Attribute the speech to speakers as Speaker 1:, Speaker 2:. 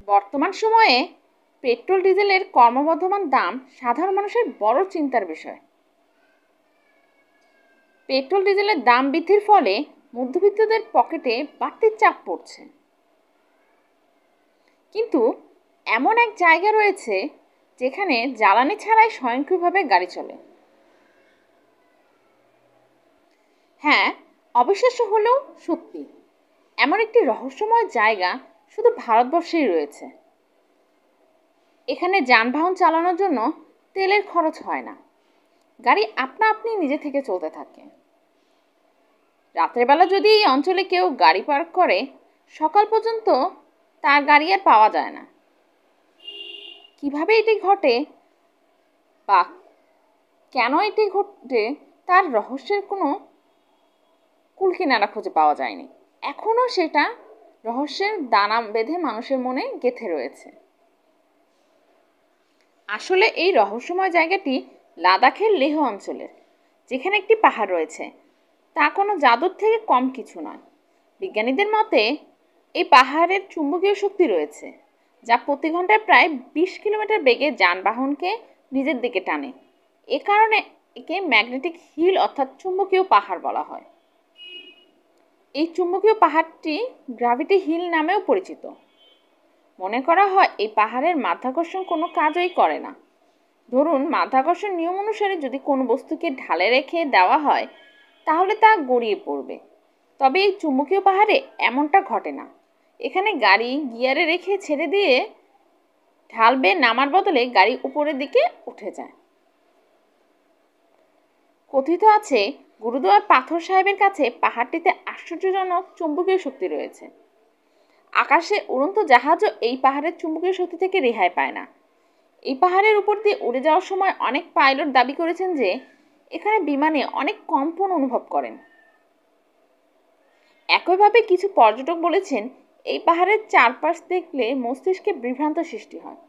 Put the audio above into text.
Speaker 1: বর্তমান সময়ে পেট্রোল ডিজেলের ক্রমবর্ধমান দাম সাধারণ মানুষের বড় চিন্তার বিষয়। পেট্রোল ডিজেলের দাম বৃদ্ধির ফলে মধ্যবিত্তদের পকেটে বাড়তি চাপ পড়ছে। কিন্তু এমন এক জায়গা রয়েছে যেখানে জ্বালানি ছাড়াই স্বয়ংক্রিয়ভাবে গাড়ি চলে। হ্যাঁ, অবিশ্বাস্য হলেও সত্যি, এমন একটি রহস্যময় জায়গা শুধু ভারতবর্ষেই রয়েছে। এখানে যানবাহন চালানোর জন্য তেলের খরচ হয় না, গাড়ি আপনা আপনি নিজে থেকে চলতে থাকে। রাতের বেলা যদি এই অঞ্চলে কেউ গাড়ি পার্ক করে, সকাল পর্যন্ত তার গাড়ি আর পাওয়া যায় না। কিভাবে এটি ঘটে বা কেন এটি ঘটে তার রহস্যের কোনো কুলকিনারা খুঁজে পাওয়া যায়নি। এখনও সেটা রহস্যের দানা বেঁধে মানুষের মনে গেঁথে রয়েছে। আসলে এই রহস্যময় জায়গাটি লাদাখের লেহ অঞ্চলের, যেখানে একটি পাহাড় রয়েছে। তা কোনো জাদুর থেকে কম কিছু নয়। বিজ্ঞানীদের মতে এই পাহাড়ের চুম্বকীয় শক্তি রয়েছে, যা প্রতি ঘন্টায় প্রায় 20 কিলোমিটার বেগে যানবাহনকে নিজের দিকে টানে। এ কারণে একে ম্যাগনেটিক হিল অর্থাৎ চুম্বকীয় পাহাড় বলা হয়। এই চুম্বকীয় পাহাড়টি গ্র্যাভিটি হিল নামেও পরিচিত। মনে করা হয় এই পাহাড়ের মাধ্যাকর্ষণ কোনো কাজই করে না। ধরুন, মাধ্যাকর্ষণ নিয়ম অনুসারে যদি কোনো বস্তুকে ঢালে রেখে দেওয়া হয় তাহলে তা গড়িয়ে পড়বে। তবে এই চুম্বকীয় পাহাড়ে এমনটা ঘটে না। এখানে গাড়ি গিয়ারে রেখে ছেড়ে দিয়ে ঢালবে নামার বদলে গাড়ি উপরের দিকে উঠে যায়। কথিত আছে গুরুদুয়ার পাথর সাহেবের কাছে পাহাড়টিতে আশ্চর্যজনক চুম্বকীয় শক্তি রয়েছে। আকাশে উড়ন্ত জাহাজও এই পাহাড়ের চুম্বকীয় শক্তি থেকে রেহাই পায় না। এই পাহাড়ের উপর দিয়ে উড়ে যাওয়ার সময় অনেক পাইলট দাবি করেছেন যে এখানে বিমানে অনেক কম্পন অনুভব করেন। একইভাবে কিছু পর্যটক বলেছেন এই পাহাড়ের চারপাশ দেখলে মস্তিষ্কে বিভ্রান্ত সৃষ্টি হয়।